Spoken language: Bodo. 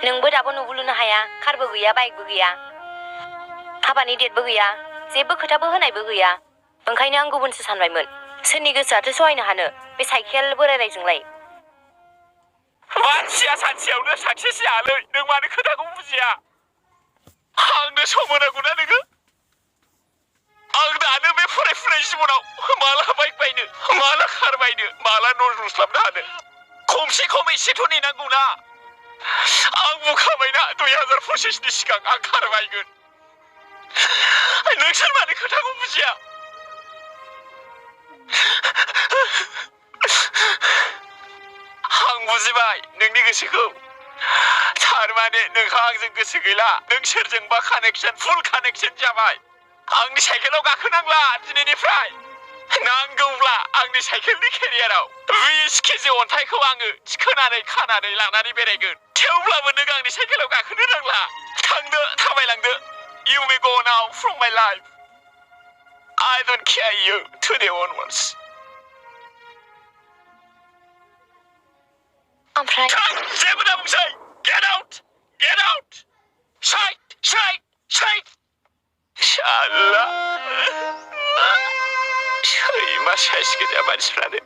नोंबो दाबो न'बो लुनो हाया, कारबो गैया, बाइकबो गैया, हाबानि डेटबो गैया, जेबो खोथाबो होनायबो गैया। ओंखायनो आं गुबुनसो सानबायमोन। सोरनि गोसोआथो सहायनो हानो बे साइकेल बोरायनायजोंलाय। मानसिया सानसेयावनो साक्सेस जायालै, नों मानो खोथाखौ बुजिया? आंनो सम होनांगौना नोङो? आं दानो बे फरायफुनाय जिबनाव माला बाइक बायनो, माला कार बायनो, माला न' लुस्लाबनो हानो? खमसे खम एसेथ' नेनांगौना। आं बुंखाबायना 2025नि सिगां आं कार बायगोन। नोंसोर मानो खोथाखौ बुजिया? आं बुजिबाय नोंनि गोसोखौ। थारमाने नोंहा आंजों गोसो गैला। नों सोरजोंबा कानेक्सन, फुल कानेक्सन जाबाय। आंनि साइकेलाव गाखोनांला दिनैनिफ्राय। नांगौब्ला आंनि साइकेलनि केरियाराव 20 केजि अन्थाइखौ आङो थिखोनानै खानानै लानानै बेरायगोन। थेवब्लाबो नों आंनि साइकेलाव गाखोनो नांला। थांदो, थाबायलांदो। You may go now from my life. I don't care you today onwards. ओमफ्राय जेबो दा बुंसै। Get out! Get out! Side! Side! Side! शाला सैमा साइस गोजा मानसिफ्रानो।